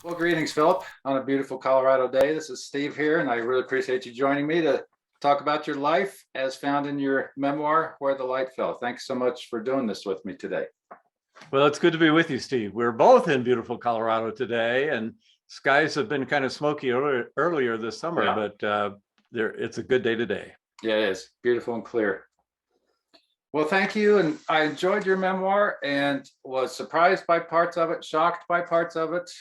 Well, greetings, Philip, on a beautiful Colorado day. This is Steve here, and I really appreciate you joining me to talk about your life as found in your memoir, Where the Light Fell. Thanks so much for doing this with me today. Well, it's good to be with you, Steve. We're both in beautiful Colorado today, and skies have been kind of smoky earlier this summer, Yeah, but it's a good day today. yeah, it is beautiful and clear. Well, thank you. And I enjoyed your memoir and was surprised by parts of it, shocked by parts of it.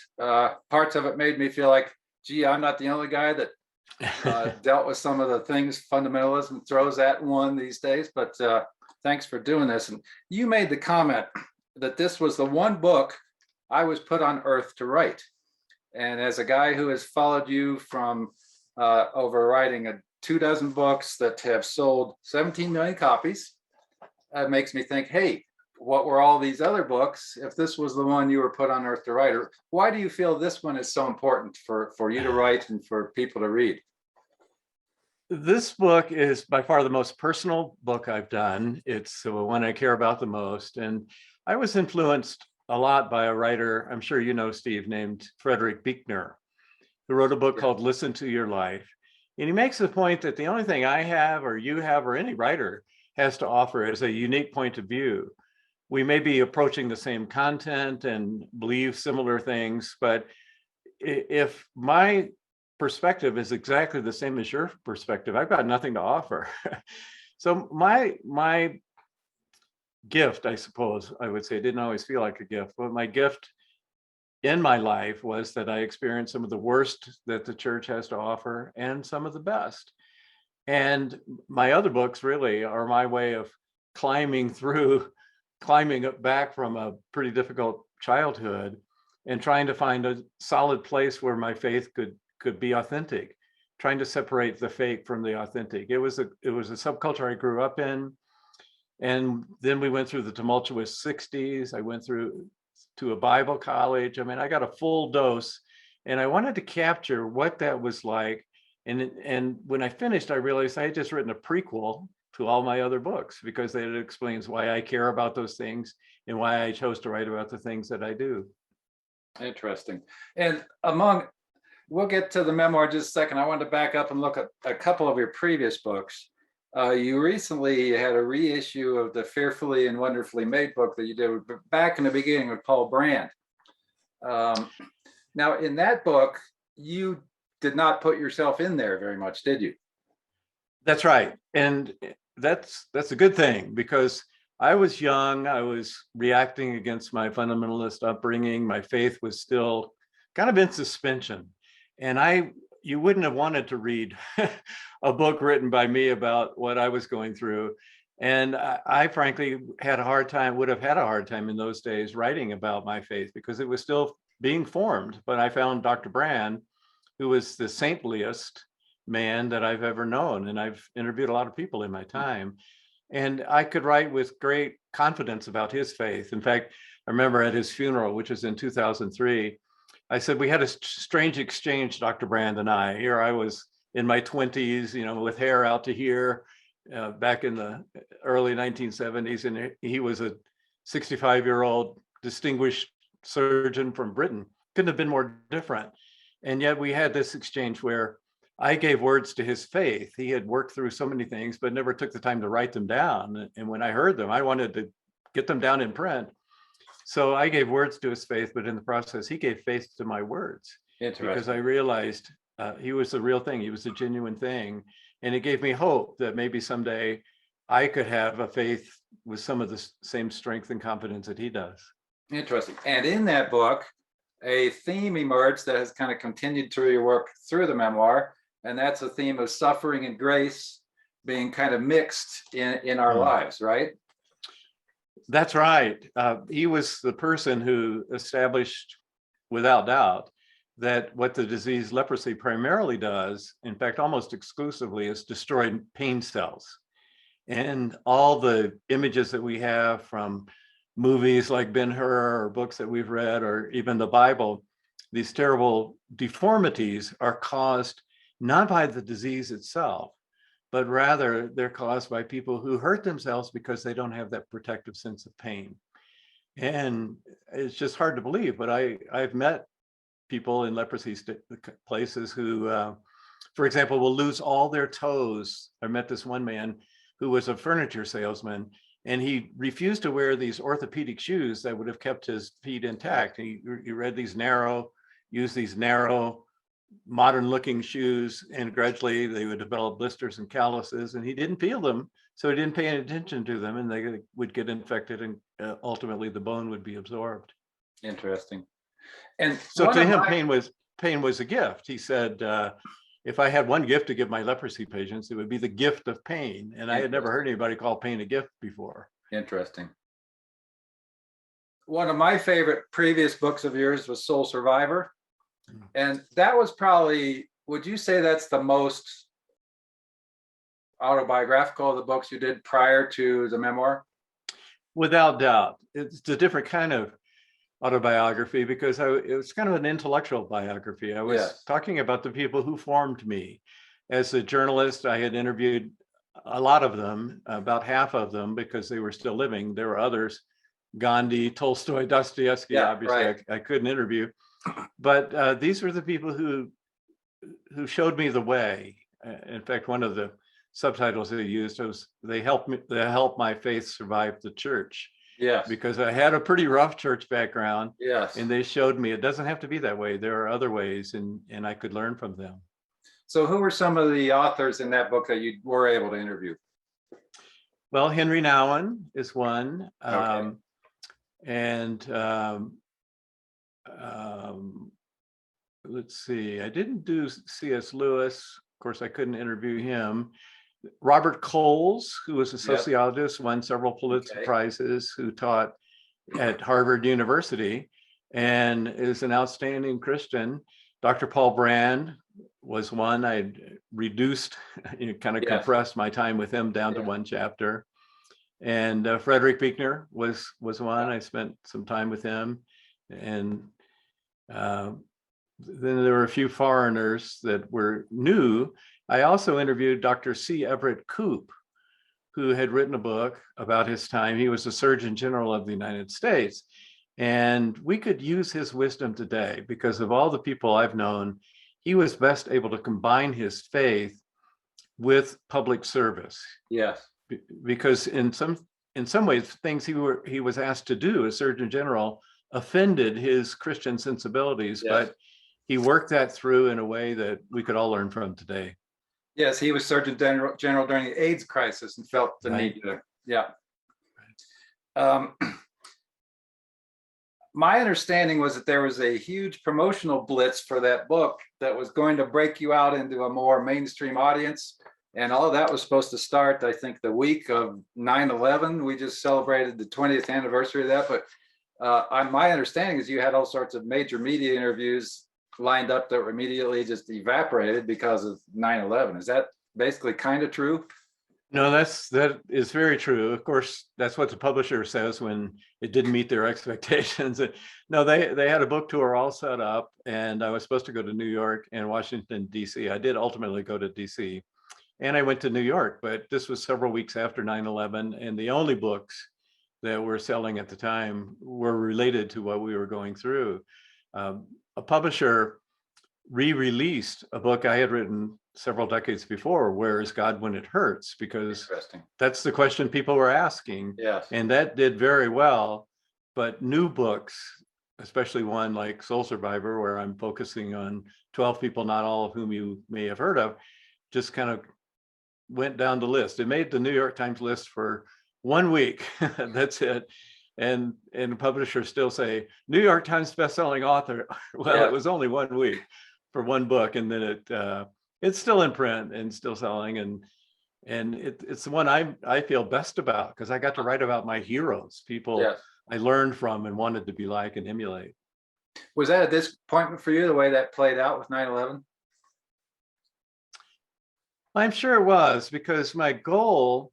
Parts of it made me feel like, gee, I'm not the only guy that dealt with some of the things fundamentalism throws at one these days. But thanks for doing this. And you made the comment that this was the one book I was put on earth to write. And as a guy who has followed you from over writing 24 books that have sold 17 million copies, it makes me think, hey, what were all these other books if this was the one you were put on earth to write? Or why do you feel this one is so important for you to write and for people to read? This book is by far the most personal book I've done. It's the one I care about the most. And I was influenced a lot by a writer, I'm sure you know, Steve, named Frederick Buechner, who wrote a book Yeah. called Listen to Your Life. And he makes the point that the only thing I have or you have or any writer has to offer is a unique point of view. We may be approaching the same content and believe similar things, but if my perspective is exactly the same as your perspective, I've got nothing to offer. So my gift, I suppose I would say, didn't always feel like a gift, but my gift in my life was that I experienced some of the worst that the church has to offer and some of the best. And my other books really are my way of climbing through, climbing up back from a pretty difficult childhood and trying to find a solid place where my faith could be authentic, trying to separate the fake from the authentic. It was a subculture I grew up in. And then we went through the tumultuous 60s. I went through to a Bible college. I mean, I got a full dose and I wanted to capture what that was like. And when I finished, I realized I had just written a prequel to all my other books because it explains why I care about those things and why I chose to write about the things that I do. Interesting. And we'll get to the memoir in just a second. I wanted to back up and look at a couple of your previous books. You recently had a reissue of the Fearfully and Wonderfully Made book that you did back in the beginning with Paul Brand. Um, Now, in that book, you did not put yourself in there very much, did you? That's right. And that's a good thing because I was young, I was reacting against my fundamentalist upbringing, my faith was still kind of in suspension. And you wouldn't have wanted to read a book written by me about what I was going through. And I frankly would have had a hard time in those days writing about my faith because it was still being formed. But I found Dr. Brand, who was the saintliest man that I've ever known. And I've interviewed a lot of people in my time. And I could write with great confidence about his faith. In fact, I remember at his funeral, which was in 2003, I said, we had a strange exchange, Dr. Brand and I. Here I was in my 20s, with hair out to here, back in the early 1970s. And he was a 65-year-old distinguished surgeon from Britain. Couldn't have been more different. And yet we had this exchange where I gave words to his faith. He had worked through so many things, but never took the time to write them down. And when I heard them, I wanted to get them down in print. So I gave words to his faith, but in the process, he gave faith to my words because I Interesting. realized he was the real thing. He was a genuine thing. And it gave me hope that maybe someday I could have a faith with some of the same strength and confidence that he does. Interesting. And in that book, a theme emerged that has kind of continued through your work through the memoir, and that's a theme of suffering and grace being kind of mixed in our Mm. lives, right? That's right. He was the person who established, without doubt, that what the disease leprosy primarily does, in fact, almost exclusively, is destroy pain cells. And all the images that we have from movies like Ben-Hur or books that we've read or even the Bible, these terrible deformities are caused not by the disease itself, but rather they're caused by people who hurt themselves because they don't have that protective sense of pain. And it's just hard to believe, but I've met people in leprosy places who, for example, will lose all their toes. I met this one man who was a furniture salesman, and he refused to wear these orthopedic shoes that would have kept his feet intact. He read these narrow, use these narrow, modern looking shoes, and gradually they would develop blisters and calluses, and he didn't feel them, so he didn't pay any attention to them, and they would get infected, and ultimately the bone would be absorbed. Interesting. And so to him, pain was a gift. He said, if I had one gift to give my leprosy patients, it would be the gift of pain. And I had never heard anybody call pain a gift before. Interesting. One of my favorite previous books of yours was Soul Survivor. And that was probably, would you say that's the most autobiographical of the books you did prior to the memoir? Without doubt. It's a different kind of autobiography because it was kind of an intellectual biography. I was talking about the people who formed me. As a journalist, I had interviewed a lot of them, about half of them, because they were still living. There were others, Gandhi, Tolstoy, Dostoevsky, obviously I couldn't interview. But these were the people who showed me the way. In fact, one of the subtitles they used was, they helped my faith survive the church. Yes. Because I had a pretty rough church background. Yes. And they showed me it doesn't have to be that way. There are other ways, and I could learn from them. So who were some of the authors in that book that you were able to interview? Well, Henry Nouwen is one. Okay. Let's see, I didn't do C.S. Lewis. Of course, I couldn't interview him. Robert Coles, who was a sociologist, won several Pulitzer Prizes, who taught at Harvard University and is an outstanding Christian. Dr. Paul Brand was one. I reduced, compressed my time with him down to one chapter. And Frederick Buechner was one. I spent some time with him. And then there were a few foreigners that were new. I also interviewed Dr. C. Everett Koop, who had written a book about his time. He was the Surgeon General of the United States. And we could use his wisdom today because of all the people I've known. He was best able to combine his faith with public service. Yes. Because in some ways, things he was asked to do as Surgeon General offended his Christian sensibilities, but he worked that through in a way that we could all learn from today. Yes, he was Surgeon General during the AIDS crisis and felt the need to, my understanding was that there was a huge promotional blitz for that book that was going to break you out into a more mainstream audience. And all of that was supposed to start, I think, the week of 9/11. We just celebrated the 20th anniversary of that. But my understanding is you had all sorts of major media interviews lined up that were immediately just evaporated because of 9/11. Is that basically kind of true? No, that is very true. Of course, that's what the publisher says when it didn't meet their expectations. No, they had a book tour all set up, and I was supposed to go to New York and Washington, D.C. I did ultimately go to D.C. and I went to New York, but this was several weeks after 9/11, and the only books that were selling at the time were related to what we were going through. A publisher re-released a book I had written several decades before, Where is God When It Hurts? Because that's the question people were asking. Yes. And that did very well. But new books, especially one like Soul Survivor, where I'm focusing on 12 people, not all of whom you may have heard of, just kind of went down the list. It made the New York Times list for 1 week. That's it. And publishers still say, New York Times bestselling author. Well, it was only 1 week for one book, and then it's still in print and still selling, and it's the one I feel best about because I got to write about my heroes, people I learned from and wanted to be like and emulate. Was that a disappointment for you, the way that played out with 9/11? I'm sure it was, because my goal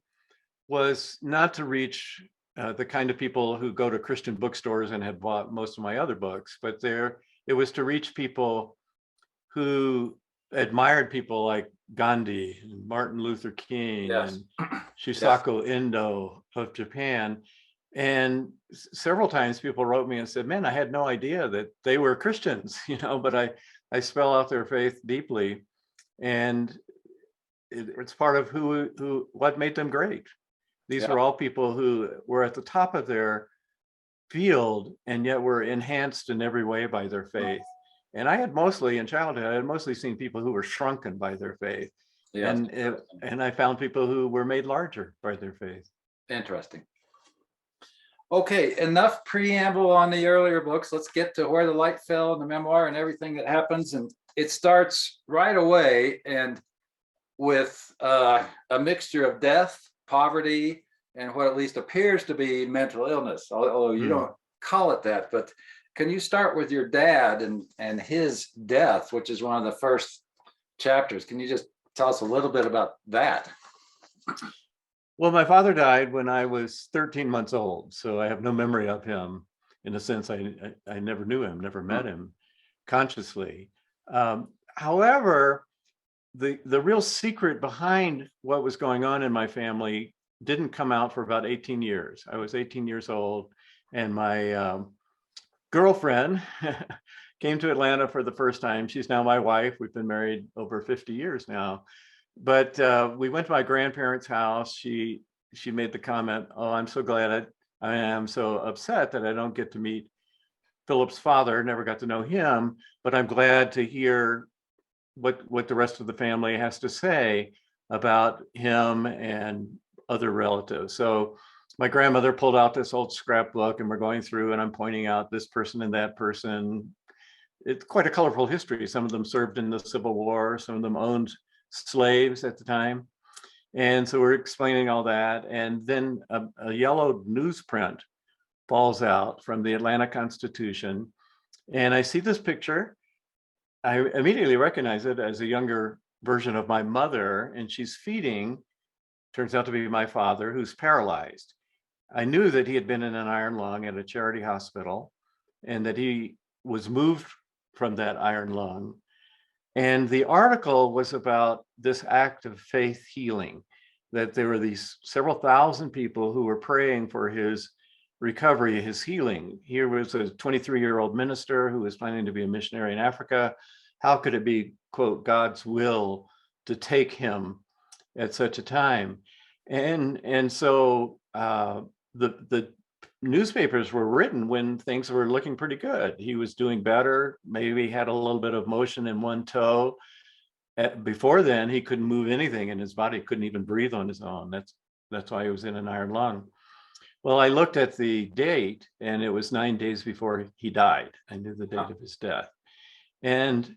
was not to reach the kind of people who go to Christian bookstores and had bought most of my other books, but it was to reach people who admired people like Gandhi and Martin Luther King and Shusaku Endo of Japan, And several times people wrote me and said, man, I had no idea that they were Christians, but I spell out their faith deeply. And it's part of what made them great. These Yeah. were all people who were at the top of their field and yet were enhanced in every way by their faith. And I had mostly seen people who were shrunken by their faith. Yeah. And I found people who were made larger by their faith. Interesting. Okay, enough preamble on the earlier books. Let's get to Where the Light Fell and the memoir and everything that happens. And it starts right away and with a mixture of death, poverty, and what at least appears to be mental illness, although you don't call it that. But can you start with your dad and his death, which is one of the first chapters? Can you just tell us a little bit about that? Well, my father died when I was 13 months old, so I have no memory of him. In a sense, I never knew him, never met him consciously. However, the real secret behind what was going on in my family didn't come out for about 18 years. I was 18 years old, and my girlfriend came to Atlanta for the first time. She's now my wife. We've been married over 50 years now. But we went to my grandparents' house. She made the comment, "Oh, I'm so glad I am so upset that I don't get to meet Philip's father. Never got to know him, but I'm glad to hear what the rest of the family has to say about him and other relatives." So my grandmother pulled out this old scrapbook, and we're going through, and I'm pointing out this person and that person. It's quite a colorful history. Some of them served in the Civil War. Some of them owned slaves at the time. And so we're explaining all that. And then a yellow newsprint falls out from the Atlanta Constitution. And I see this picture. I immediately recognize it as a younger version of my mother, and she's feeding, turns out to be my father, who's paralyzed. I knew that he had been in an iron lung at a charity hospital and that he was moved from that iron lung. And the article was about this act of faith healing, that there were these several thousand people who were praying for his recovery, his healing. Here was a 23-year-old minister who was planning to be a missionary in Africa. How could it be, quote, God's will to take him at such a time? And so the newspapers were written when things were looking pretty good. He was doing better, maybe had a little bit of motion in one toe. Before then, he couldn't move anything in his body, couldn't even breathe on his own. That's why he was in an iron lung. Well, I looked at the date, and it was 9 days before he died. I knew the date of his death. And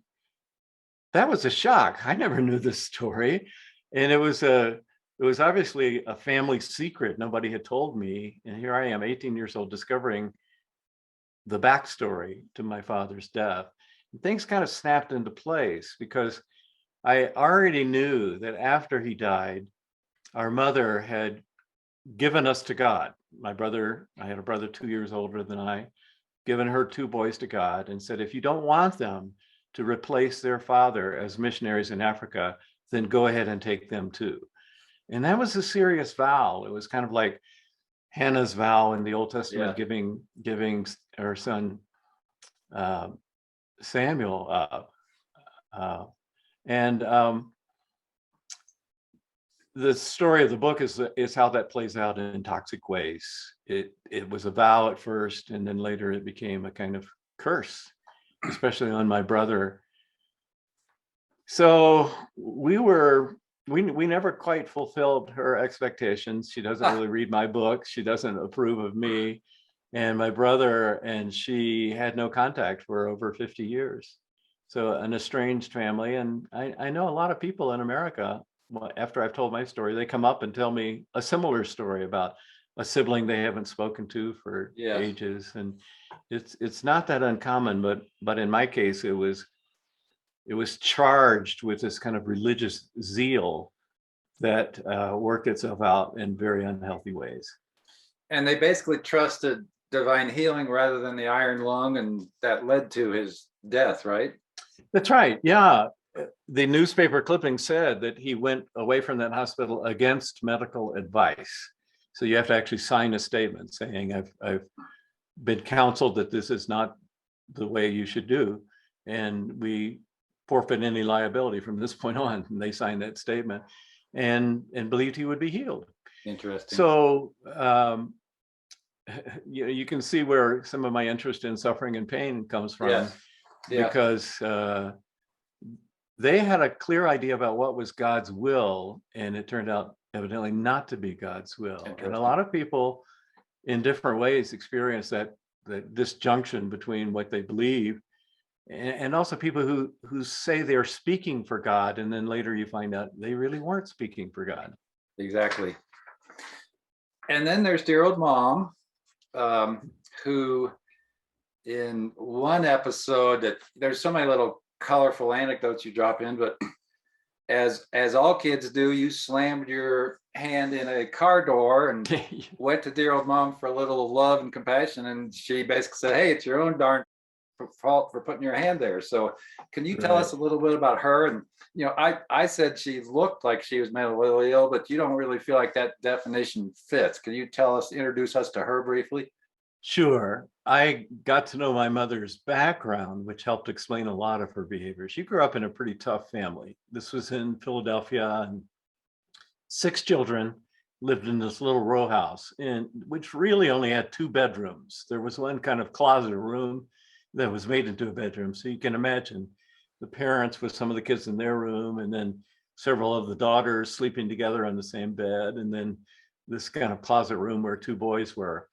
that was a shock. I never knew this story. And it was obviously a family secret. Nobody had told me. And here I am, 18 years old, discovering the backstory to my father's death. And things kind of snapped into place because I already knew that after he died, our mother had given us to God. I had a brother 2 years older than I, given her 2 boys to God and said, if you don't want them to replace their father as missionaries in Africa, then go ahead and take them too. And that was a serious vow. It was kind of like Hannah's vow in the Old Testament, giving her son Samuel up. The story of the book is how that plays out in toxic ways. It was a vow at first, and then later it became a kind of curse, especially on my brother. So we never quite fulfilled her expectations. She doesn't really read my books. She doesn't approve of me. And my brother and she had no contact for over 50 years. So an estranged family. And I know a lot of people in America, after I've told my story, they come up and tell me a similar story about a sibling they haven't spoken to for ages. And it's not that uncommon, but in my case, it was charged with this kind of religious zeal that worked itself out in very unhealthy ways. And they basically trusted divine healing rather than the iron lung, and that led to his death, right? That's right. Yeah. The newspaper clipping said that he went away from that hospital against medical advice. So you have to actually sign a statement saying, I've been counseled that this is not the way you should do, and we forfeit any liability from this point on. And they signed that statement and believed he would be healed. Interesting. So you can see where some of my interest in suffering and pain comes from. Yes. Yeah. Because they had a clear idea about what was God's will, and it turned out evidently not to be God's will. And a lot of people in different ways experience that disjunction between what they believe, and also people who say they're speaking for God, and then later you find out they really weren't speaking for God. Exactly. And then there's dear old mom, who in one episode, that there's so many little colorful anecdotes you drop in, but as all kids do, you slammed your hand in a car door and went to dear old mom for a little love and compassion, and she basically said, hey, it's your own darn fault for putting your hand there. So can you tell us a little bit about her? And I said she looked like she was mentally ill, but you don't really feel like that definition fits. Can you introduce us to her briefly? Sure. I got to know my mother's background, which helped explain a lot of her behavior. She grew up in a pretty tough family. This was in Philadelphia, and 6 children lived in this little row house, which really only had 2 bedrooms. There was one kind of closet room that was made into a bedroom. So you can imagine the parents with some of the kids in their room, and then several of the daughters sleeping together on the same bed, and then this kind of closet room where 2 boys were.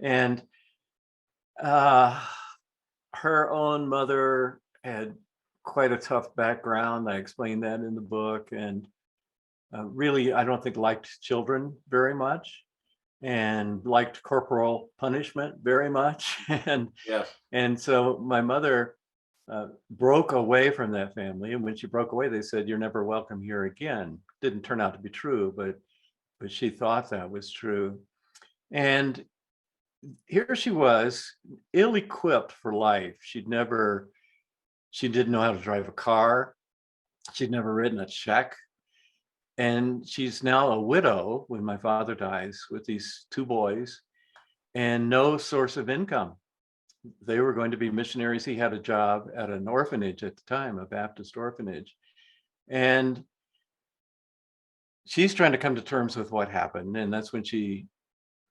And her own mother had quite a tough background. I explained that in the book, and really, I don't think liked children very much, and liked corporal punishment very much. And so my mother broke away from that family. And when she broke away, they said, you're never welcome here again. Didn't turn out to be true, but she thought that was true. And here she was, ill-equipped for life. She didn't know how to drive a car. She'd never written a check. And she's now a widow when my father dies, with these 2 boys and no source of income. They were going to be missionaries. He had a job at an orphanage at the time, a Baptist orphanage. And she's trying to come to terms with what happened. And that's when she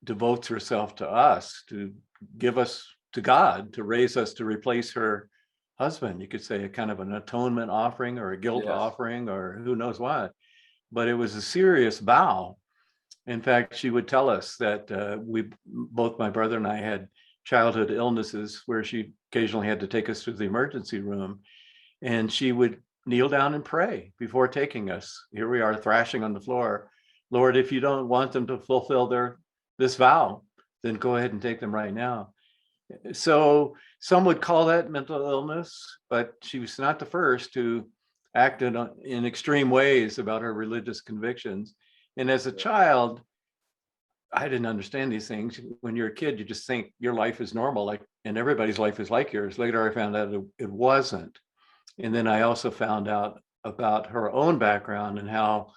devotes herself to us, to give us to God, to raise us to replace her husband. You could say a kind of an atonement offering, or a guilt offering, or who knows what. But it was a serious vow. In fact, she would tell us that both my brother and I had childhood illnesses where she occasionally had to take us to the emergency room, and she would kneel down and pray before taking us. Here we are thrashing on the floor. Lord, if you don't want them to fulfill this vow, then go ahead and take them right now. So some would call that mental illness, but she was not the first to act in extreme ways about her religious convictions. And as a child, I didn't understand these things. When you're a kid, you just think your life is normal, and everybody's life is like yours. Later, I found out it wasn't. And then I also found out about her own background and how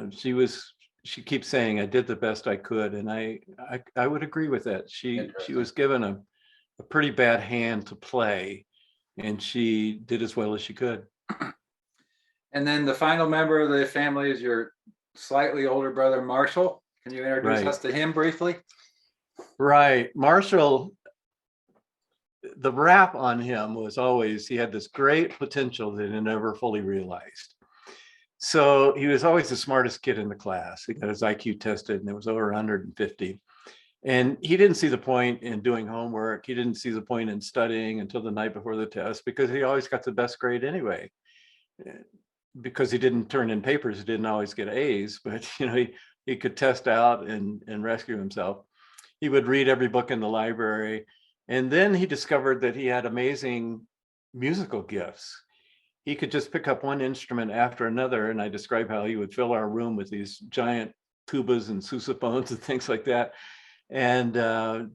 she keeps saying, I did the best I could. And I would agree with that. She was given a pretty bad hand to play, and she did as well as she could. And then the final member of the family is your slightly older brother, Marshall. Can you introduce us to him briefly? Right. Marshall, the rap on him was always, he had this great potential that he never fully realized. So he was always the smartest kid in the class. He got his IQ tested, and it was over 150. And he didn't see the point in doing homework. He didn't see the point in studying until the night before the test, because he always got the best grade anyway. Because he didn't turn in papers, he didn't always get A's, but he could test out and rescue himself. He would read every book in the library. And then he discovered that he had amazing musical gifts. He could just pick up one instrument after another. And I describe how he would fill our room with these giant tubas and sousaphones and things like that, and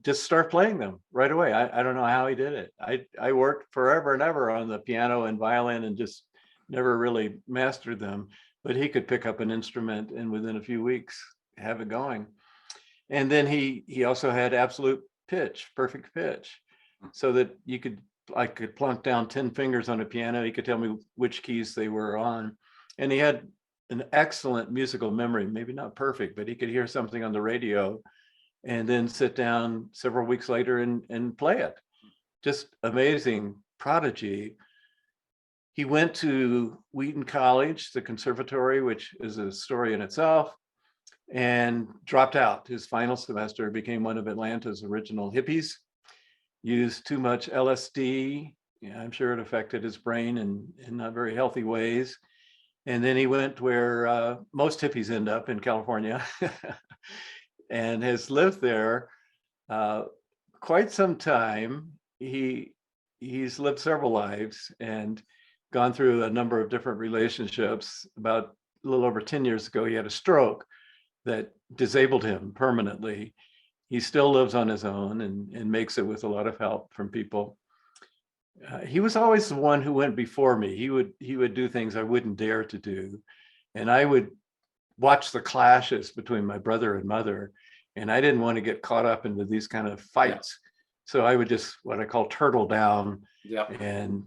just start playing them right away. I don't know how he did it. I worked forever and ever on the piano and violin and just never really mastered them, but he could pick up an instrument and within a few weeks have it going. And then he also had absolute pitch, perfect pitch, so that I could plunk down 10 fingers on a piano. He could tell me which keys they were on. And he had an excellent musical memory, maybe not perfect, but he could hear something on the radio and then sit down several weeks later and play it. Just amazing prodigy. He went to Wheaton College, the conservatory, which is a story in itself, and dropped out his final semester, became one of Atlanta's original hippies, used too much LSD. Yeah, I'm sure it affected his brain in not very healthy ways. And then he went where most hippies end up, in California, and has lived there quite some time. He's lived several lives and gone through a number of different relationships. About a little over 10 years ago, he had a stroke that disabled him permanently. He still lives on his own and makes it with a lot of help from people. He was always the one who went before me. He would do things I wouldn't dare to do. And I would watch the clashes between my brother and mother. And I didn't want to get caught up into these kind of fights. Yeah. So I would just, what I call, turtle down, and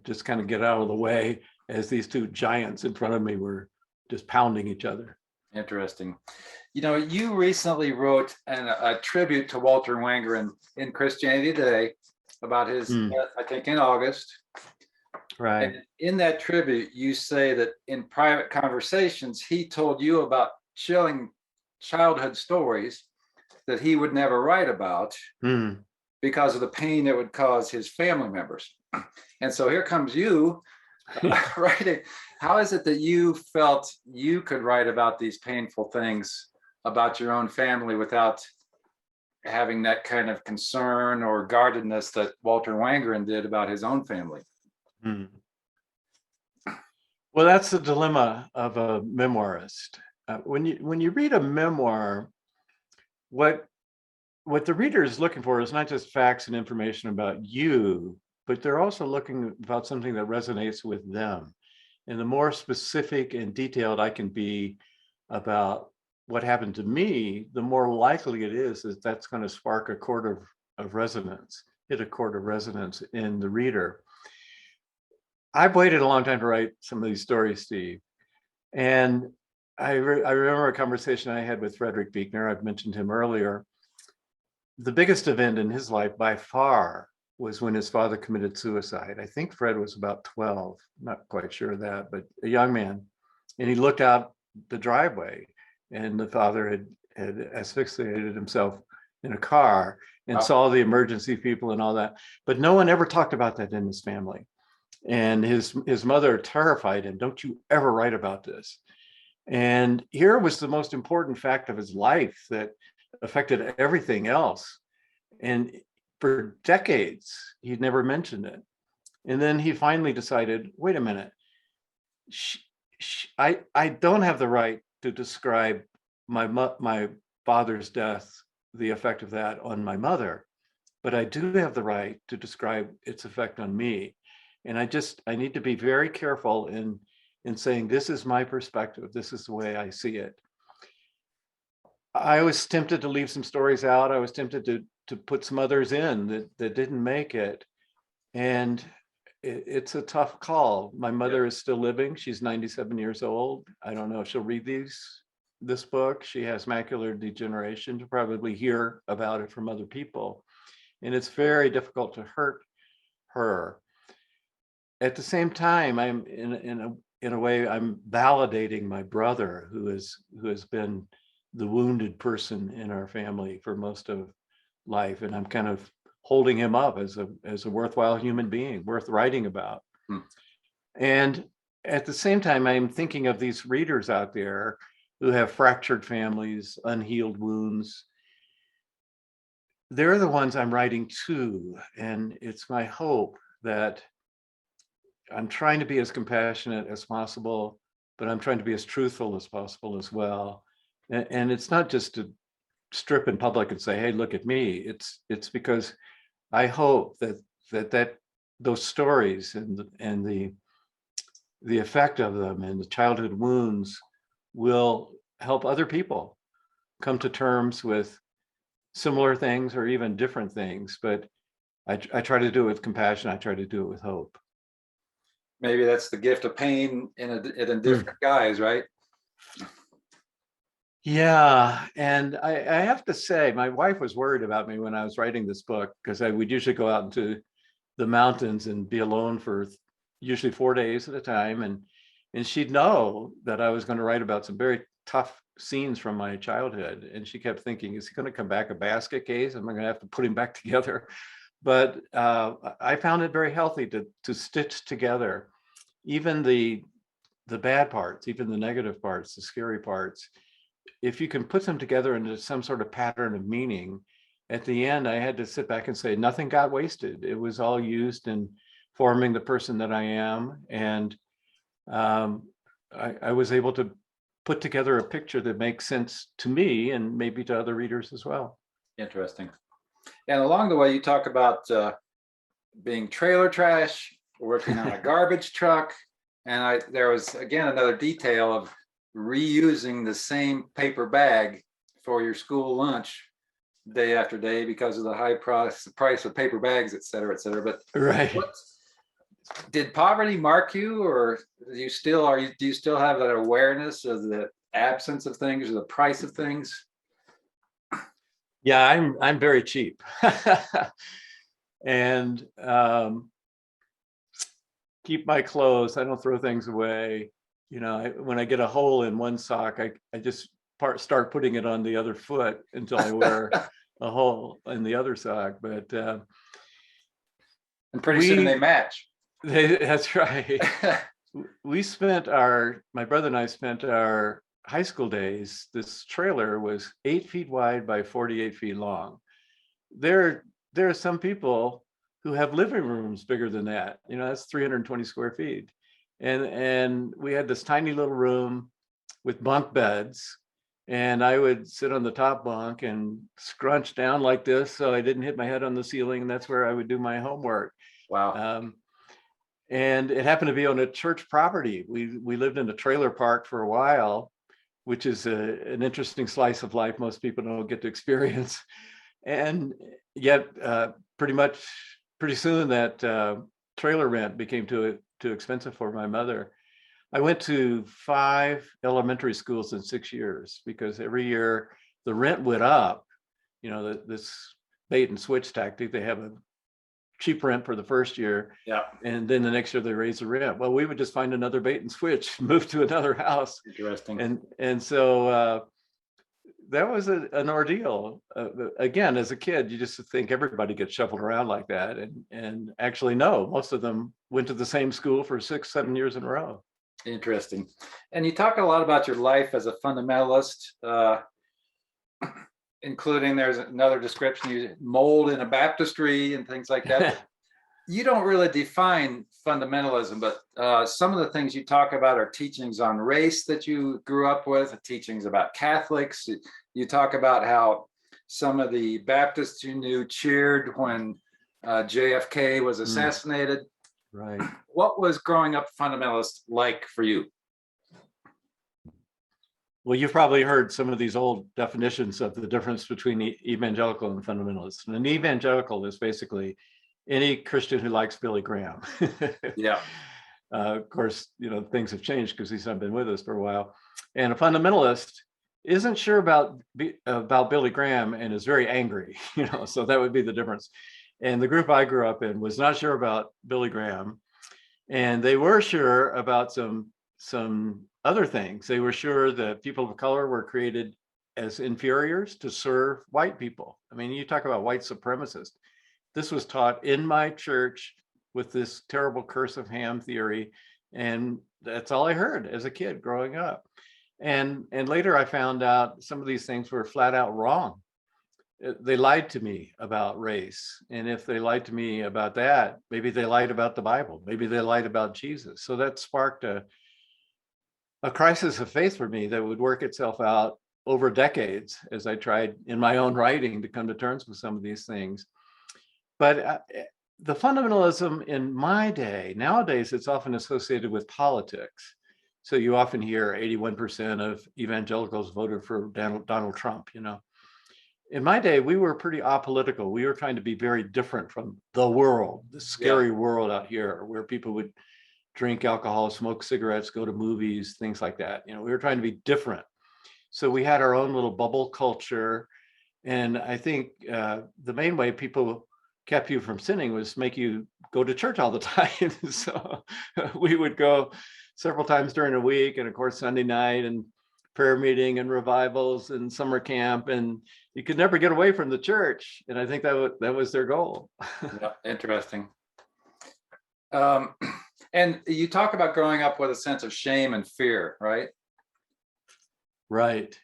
just kind of get out of the way as these two giants in front of me were just pounding each other. Interesting. You recently wrote a tribute to Walter Wangerin in Christianity Today about his death, I think in August. Right. And in that tribute, you say that in private conversations, he told you about chilling childhood stories that he would never write about because of the pain it would cause his family members. And so here comes you writing. How is it that you felt you could write about these painful things about your own family without having that kind of concern or guardedness that Walter Wangerin did about his own family? Well, that's the dilemma of a memoirist. When you read a memoir, what the reader is looking for is not just facts and information about you, but they're also looking about something that resonates with them. And the more specific and detailed I can be about what happened to me, the more likely it is that that's going to spark a chord of resonance, hit a chord of resonance in the reader. I've waited a long time to write some of these stories, Steve. And I remember a conversation I had with Frederick Buechner. I've mentioned him earlier. The biggest event in his life by far was when his father committed suicide. I think Fred was about 12, not quite sure of that, but a young man. And he looked out the driveway and the father had asphyxiated himself in a car and saw the emergency people and all that. But no one ever talked about that in his family. And his mother terrified him. Don't you ever write about this. And here was the most important fact of his life that affected everything else. And for decades, he'd never mentioned it. And then he finally decided, wait a minute, I don't have the right to describe my father's death, the effect of that on my mother, but I do have the right to describe its effect on me. And I need to be very careful in saying, this is my perspective, this is the way I see it. I was tempted to leave some stories out. I was tempted to put some others in that didn't make it. And it's a tough call. My mother is still living. She's 97 years old. I don't know if she'll read this book. She has macular degeneration. She'll probably hear about it from other people. And it's very difficult to hurt her. At the same time, I'm in a way, I'm validating my brother, who has been the wounded person in our family for most of life, and I'm kind of holding him up as a worthwhile human being, worth writing about. And at the same time, I'm thinking of these readers out there who have fractured families, unhealed wounds. They're the ones I'm writing to, and it's my hope that I'm trying to be as compassionate as possible, but I'm trying to be as truthful as possible as well. And it's not just to strip in public and say, hey, look at me. It's because I hope that those stories and the effect of them and the childhood wounds will help other people come to terms with similar things or even different things. But I try to do it with compassion. I try to do it with hope. Maybe that's the gift of pain in different guise, right? Yeah, and I have to say, my wife was worried about me when I was writing this book, because I would usually go out into the mountains and be alone for usually 4 days at a time, and she'd know that I was going to write about some very tough scenes from my childhood, and she kept thinking, is he going to come back a basket case? Am I going to have to put him back together? But I found it very healthy to stitch together even the bad parts, even the negative parts, the scary parts. If you can put them together into some sort of pattern of meaning, at the end, I had to sit back and say, nothing got wasted. It was all used in forming the person that I am. And I was able to put together a picture that makes sense to me and maybe to other readers as well. Interesting. And along the way, you talk about being trailer trash, working on a garbage truck. And there was, again, another detail of reusing the same paper bag for your school lunch day after day because of the high price of paper bags, et cetera, et cetera. But right. Did poverty mark you, or do you still have that awareness of the absence of things or the price of things? Yeah, I'm very cheap. And keep my clothes. I don't throw things away. When I get a hole in one sock, I just start putting it on the other foot until I wear a hole in the other sock. But and pretty soon they match. That's right. My brother and I spent our high school days. This trailer was 8 feet wide by 48 feet long. There are some people who have living rooms bigger than that. That's 320 square feet. And we had this tiny little room with bunk beds, and I would sit on the top bunk and scrunch down like this so I didn't hit my head on the ceiling, and that's where I would do my homework. Wow. And it happened to be on a church property. We lived in a trailer park for a while, which is an interesting slice of life most people don't get to experience. And yet pretty soon that trailer rent became too expensive for my mother. I went to 5 elementary schools in 6 years because every year the rent went up. This bait and switch tactic. They have a cheap rent for the first year, yeah, and then the next year they raise the rent. Well, we would just find another bait and switch, move to another house. Interesting. And so that was an ordeal. Again, as a kid, you just think everybody gets shuffled around like that, and actually no, most of them went to the same school for 6-7 years in a row. Interesting. And you talk a lot about your life as a fundamentalist, including there's another description, you mold in a baptistry and things like that. You don't really define fundamentalism, but some of the things you talk about are teachings on race that you grew up with, teachings about Catholics. You talk about how some of the Baptists you knew cheered when JFK was assassinated. Right. What was growing up fundamentalist like for you? Well, you've probably heard some of these old definitions of the difference between evangelical and fundamentalist. And an evangelical is basically any Christian who likes Billy Graham. Yeah. Of course, things have changed because he's not been with us for a while. And a fundamentalist isn't sure about Billy Graham and is very angry. So that would be the difference. And the group I grew up in was not sure about Billy Graham, and they were sure about some other things. They were sure that people of color were created as inferiors to serve white people. I mean, you talk about white supremacists. This was taught in my church with this terrible curse of Ham theory, and that's all I heard as a kid growing up. And later I found out some of these things were flat out wrong. They lied to me about race. And if they lied to me about that, maybe they lied about the Bible. Maybe they lied about Jesus. So that sparked a crisis of faith for me that would work itself out over decades as I tried in my own writing to come to terms with some of these things. But the fundamentalism in my day, nowadays, it's often associated with politics. So you often hear 81% of evangelicals voted for Donald Trump, you know. In my day, we were pretty apolitical. We were trying to be very different from the world, the Yeah, scary world out here where people would drink alcohol, smoke cigarettes, go to movies, things like that. You know, we were trying to be different. So we had our own little bubble culture. And I think the main way people kept you from sinning was make you go to church all the time. So we would go several times during a week, and of course Sunday night, and prayer meeting and revivals and summer camp, and you could never get away from the church. And I think that was their goal. yeah, interesting. And you talk about growing up with a sense of shame and fear, right? Right.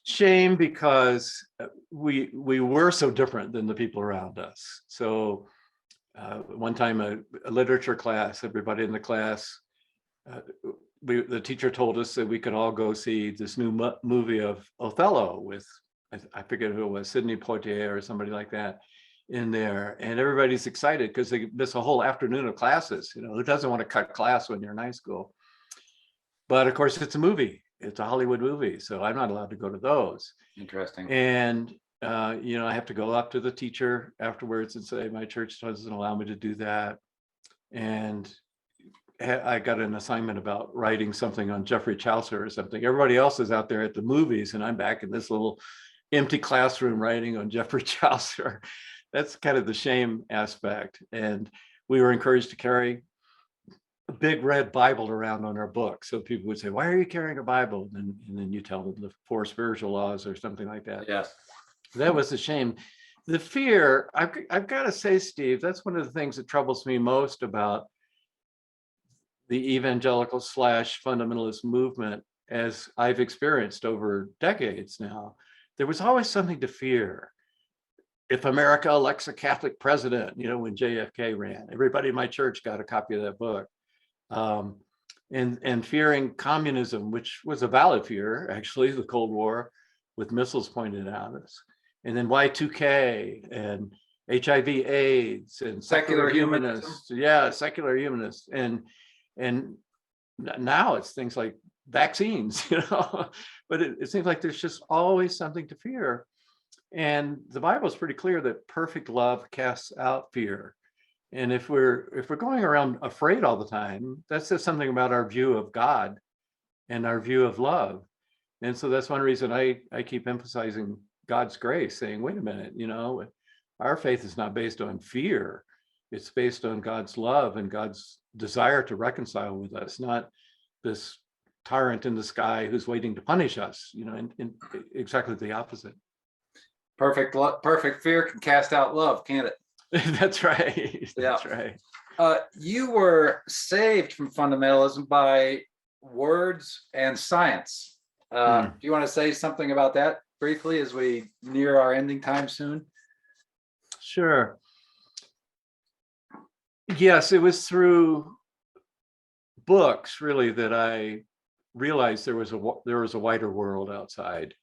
Shame because we were so different than the people around us. So one time a literature class, everybody in the class, the teacher told us that we could all go see this new movie of Othello with, I forget who it was, Sidney Poitier or somebody like that in there. And everybody's excited because they miss a whole afternoon of classes. You know, who doesn't want to cut class when you're in high school? But of course, it's a movie. It's a Hollywood movie, so I'm not allowed to go to those. Interesting. And you know, I have to go up to the teacher afterwards and say my church doesn't allow me to do that. And I got an assignment about writing something on Geoffrey Chaucer or something. Everybody else is out there at the movies, and I'm back in this little empty classroom writing on Geoffrey Chaucer. That's kind of the shame aspect. And we were encouraged to carry a big red Bible around on our book. So people would say, "Why are you carrying a Bible?" And then you tell them the 4 spiritual laws or something like that. Yes. That was a shame. The fear, I've got to say, Steve, that's one of the things that troubles me most about the evangelical / fundamentalist movement, as I've experienced over decades now. There was always something to fear. If America elects a Catholic president, you know, when JFK ran, everybody in my church got a copy of that book. And fearing communism, which was a valid fear, actually, the Cold War, with missiles pointed at us. And then Y2K and HIV/AIDS and secular humanists. Yeah, secular humanists. And now it's things like vaccines, you know, but it seems like there's just always something to fear. And the Bible is pretty clear that perfect love casts out fear. And if we're going around afraid all the time, that says something about our view of God and our view of love. And so that's one reason I keep emphasizing God's grace, saying, wait a minute, you know, our faith is not based on fear. It's based on God's love and God's desire to reconcile with us, not this tyrant in the sky who's waiting to punish us, you know, and exactly the opposite. Perfect fear can cast out love, can't it? That's right. That's right. You were saved from fundamentalism by words and science. Do you want to say something about that briefly as we near our ending time soon? Sure. Yes, it was through books really that I realized there was a wider world outside.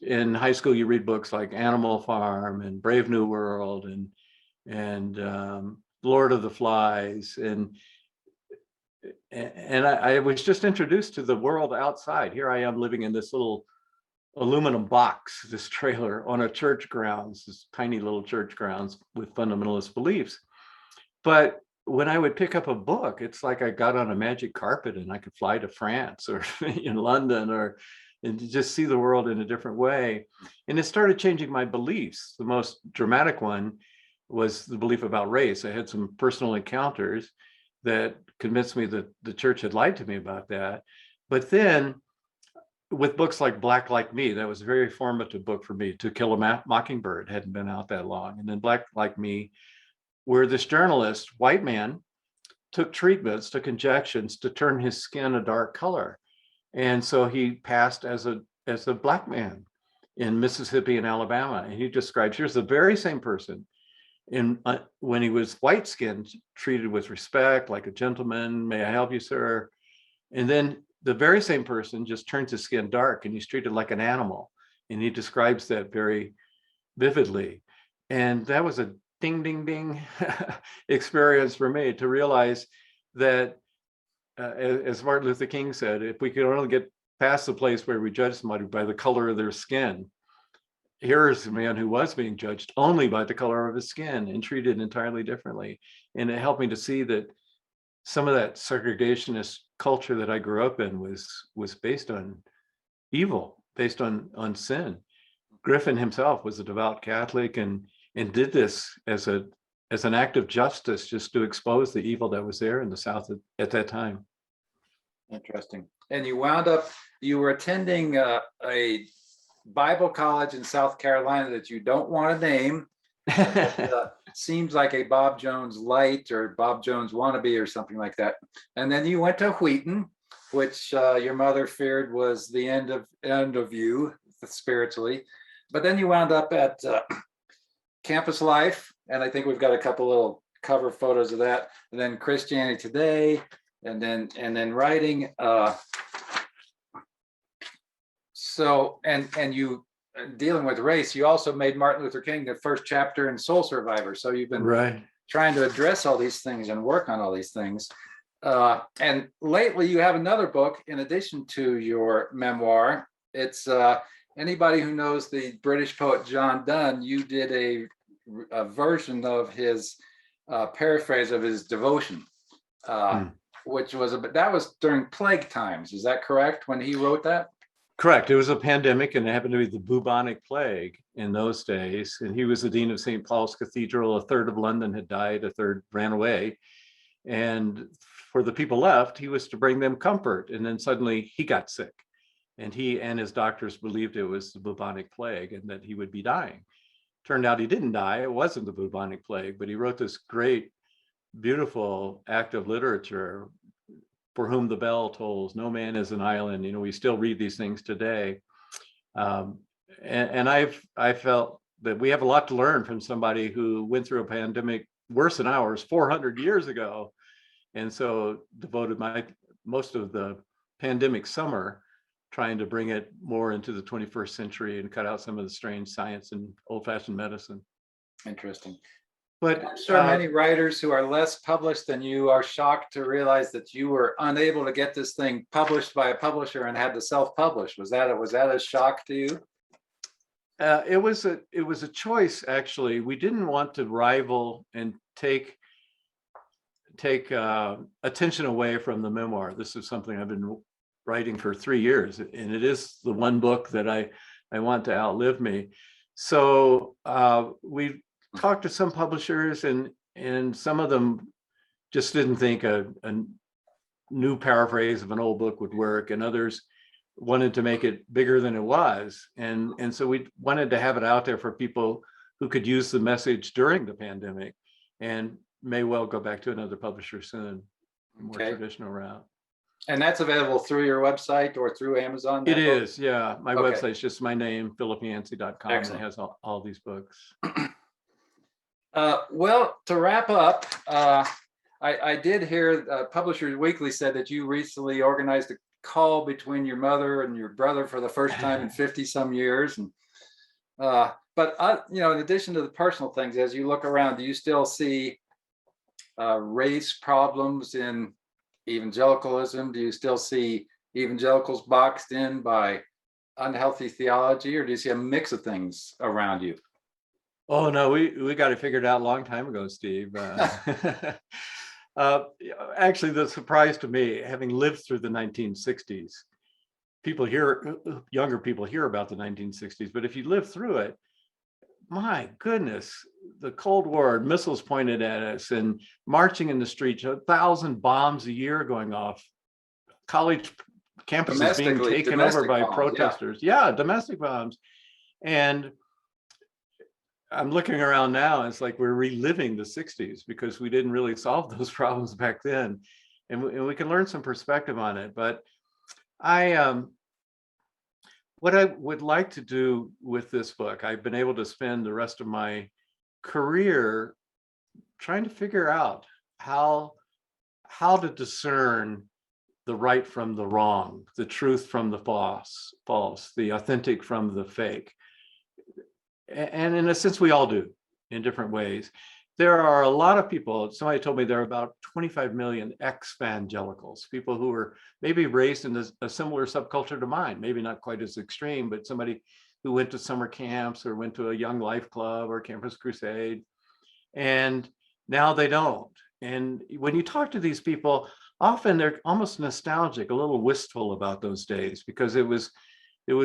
In high school, you read books like Animal Farm and Brave New World and Lord of the Flies, and I was just introduced to the world outside. Here I am living in this little aluminum box, this trailer on a church grounds, this tiny little church grounds with fundamentalist beliefs. But when I would pick up a book, it's like I got on a magic carpet and I could fly to France or in London and just see the world in a different way. And it started changing my beliefs. The most dramatic one was the belief about race. I had some personal encounters that convinced me that the church had lied to me about that. But then with books like Black Like Me, that was a very formative book for me. To Kill a Mockingbird hadn't been out that long. And then Black Like Me, where this journalist, white man, took injections to turn his skin a dark color. And so he passed as a Black man in Mississippi and Alabama. And he describes, here's the very same person when he was white skinned, treated with respect, like a gentleman, may I help you, sir? And then the very same person just turns his skin dark and he's treated like an animal. And he describes that very vividly. And that was a ding, ding, ding experience for me to realize that, as Martin Luther King said, if we could only get past the place where we judge somebody by the color of their skin, here's a man who was being judged only by the color of his skin and treated entirely differently. And it helped me to see that some of that segregationist culture that I grew up in was based on evil, based on sin. Griffin himself was a devout Catholic and did this as an act of justice, just to expose the evil that was there in the South at that time. Interesting. And you were attending a Bible college in South Carolina that you don't want to name. Seems like a Bob Jones light or Bob Jones wannabe or something like that. And then you went to Wheaton, which your mother feared was the end of you spiritually. But then you wound up at Campus Life, and I think we've got a couple little cover photos of that. And then Christianity Today, and then writing. So you dealing with race, you also made Martin Luther King the first chapter in Soul Survivor. So you've been trying to address all these things and work on all these things. And lately you have another book in addition to your memoir. It's anybody who knows the British poet John Donne, you did a version of his paraphrase of his devotion, which was that was during plague times. Is that correct, when he wrote that? Correct. It was a pandemic, and it happened to be the bubonic plague in those days. And he was the dean of St. Paul's Cathedral. A third of London had died, a third ran away. And for the people left, he was to bring them comfort. And then suddenly he got sick. And he and his doctors believed it was the bubonic plague and that he would be dying. Turned out he didn't die. It wasn't the bubonic plague, but he wrote this great, beautiful act of literature, For Whom the Bell Tolls, No Man is an Island. You know, we still read these things today. And I felt that we have a lot to learn from somebody who went through a pandemic worse than ours 400 years ago. And so devoted most of the pandemic summer trying to bring it more into the 21st century and cut out some of the strange science and old-fashioned medicine. Interesting. But I'm sure many writers who are less published than you are shocked to realize that you were unable to get this thing published by a publisher and had to self-publish. Was that a shock to you? It was a choice, actually. We didn't want to rival and take attention away from the memoir. This is something I've been writing for 3 years, and it is the one book that I want to outlive me. So we talked to some publishers, and some of them just didn't think a new paraphrase of an old book would work, and others wanted to make it bigger than it was. And so we wanted to have it out there for people who could use the message during the pandemic, and may well go back to another publisher soon, more traditional route. And that's available through your website or through Amazon? It is, yeah. My website's just my name, philipyancey.com. Excellent. It has all these books. Well, to wrap up, I did hear Publishers Weekly said that you recently organized a call between your mother and your brother for the first time in 50 some years. And but in addition to the personal things, as you look around, do you still see race problems in evangelicalism? Do you still see evangelicals boxed in by unhealthy theology, or do you see a mix of things around you? Oh no, we got it figured out a long time ago, Steve. Actually, the surprise to me, having lived through the 1960s, younger people hear about the 1960s, but if you live through it, my goodness, the Cold War, missiles pointed at us and marching in the streets, 1,000 bombs a year going off, college campuses being taken over by protesters. Yeah, domestic bombs. And I'm looking around now, and it's like we're reliving the 60s because we didn't really solve those problems back then. And we can learn some perspective on it. But what I would like to do with this book, I've been able to spend the rest of my career trying to figure out how to discern the right from the wrong, the truth from the false, the authentic from the fake. And in a sense, we all do in different ways. there are a lot of people. Somebody told me there are about 25 million ex-evangelicals, people who were maybe raised in a similar subculture to mine, maybe not quite as extreme, but somebody who went to summer camps or went to a Young Life Club or Campus Crusade, and now they don't. And when you talk to these people, often they're almost nostalgic, a little wistful about those days, because it was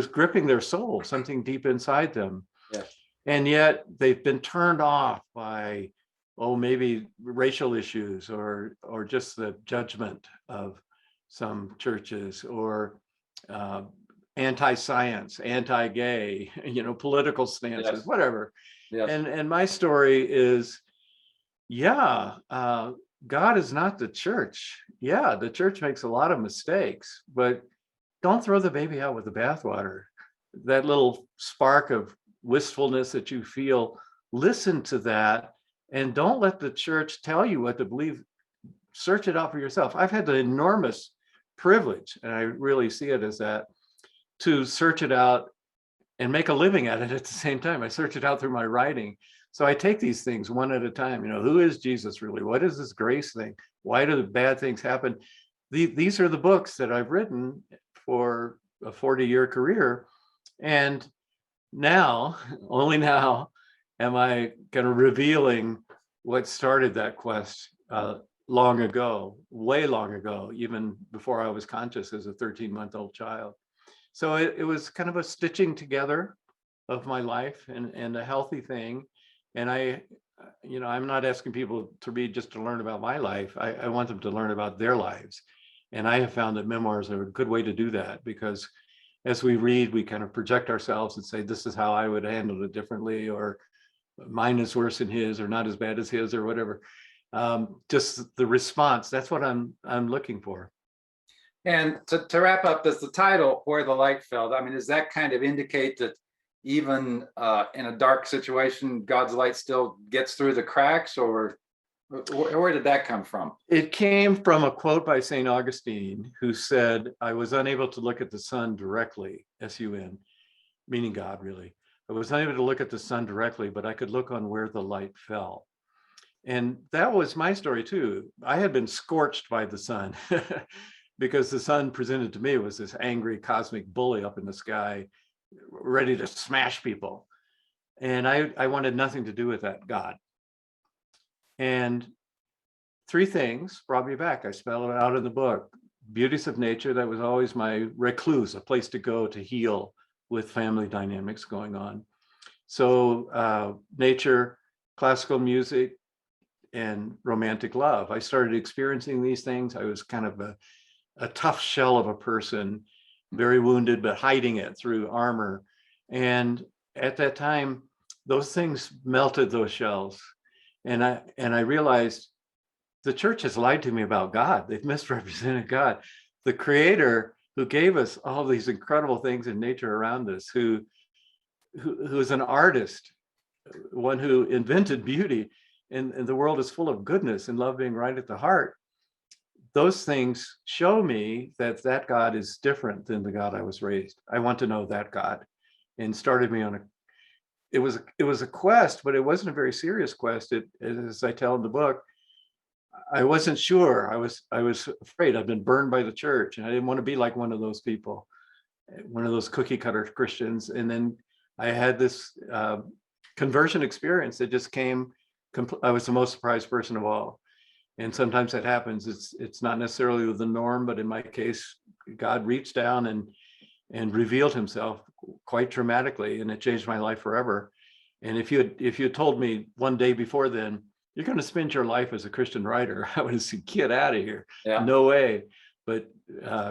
gripping their soul, something deep inside them. Yes. And yet they've been turned off by, oh, maybe racial issues or just the judgment of some churches, or anti-science, anti-gay, political stances, Yes. whatever. Yes. And my story is, yeah, God is not the church. Yeah, the church makes a lot of mistakes, but don't throw the baby out with the bathwater. That little spark of wistfulness that you feel, listen to that, and don't let the church tell you what to believe. Search it out for yourself. I've had the enormous privilege, and I really see it as that, to search it out and make a living at it at the same time. I search it out through my writing. So I take these things one at a time. Who is Jesus really? What is this grace thing? Why do the bad things happen? These are the books that I've written for a 40-year career. And now, only now, am I kind of revealing what started that quest long ago, way long ago, even before I was conscious as a 13-month-old child. So it was kind of a stitching together of my life, and a healthy thing. And I'm not asking people to read just to learn about my life. I want them to learn about their lives. And I have found that memoirs are a good way to do that, because as we read, we kind of project ourselves and say, this is how I would handle it differently, or mine is worse than his, or not as bad as his, or whatever. Just the response, that's what I'm looking for. And to wrap up, does the title "Where the Light Fell," I mean, does that kind of indicate that even in a dark situation, God's light still gets through the cracks, or where did that come from? It came from a quote by St. Augustine, who said, I was unable to look at the sun directly, S-U-N, meaning God, really. I was unable to look at the sun directly, but I could look on where the light fell. And that was my story too. I had been scorched by the sun because the sun presented to me was this angry cosmic bully up in the sky, ready to smash people. And I wanted nothing to do with that God. And three things brought me back. I spell it out in the book. Beauties of nature, that was always my recluse, a place to go to heal with family dynamics going on. So nature, classical music, and romantic love. I started experiencing these things. I was kind of a tough shell of a person, very wounded, but hiding it through armor. And at that time, those things melted those shells. And I realized the church has lied to me about God. They've misrepresented God, the creator who gave us all these incredible things in nature around us, who is an artist, one who invented beauty, and the world is full of goodness and love being right at the heart. Those things show me that God is different than the God I was raised. I want to know that God, and started me on it was a quest, but it wasn't a very serious quest. As I tell in the book, I wasn't sure. I was afraid. I'd been burned by the church, and I didn't want to be like one of those people, one of those cookie cutter Christians. And then I had this conversion experience that just came. I was the most surprised person of all. And sometimes that happens. It's not necessarily the norm, but in my case, God reached down and revealed himself quite dramatically, and it changed my life forever. And if you had told me one day before then, you're going to spend your life as a Christian writer, I would have said, get out of here. Yeah. No way. But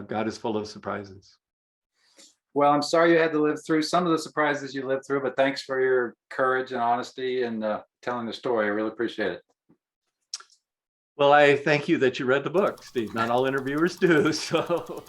God is full of surprises. Well, I'm sorry you had to live through some of the surprises you lived through, but thanks for your courage and honesty and telling the story. I really appreciate it. Well, I thank you that you read the book, Steve. Not all interviewers do. So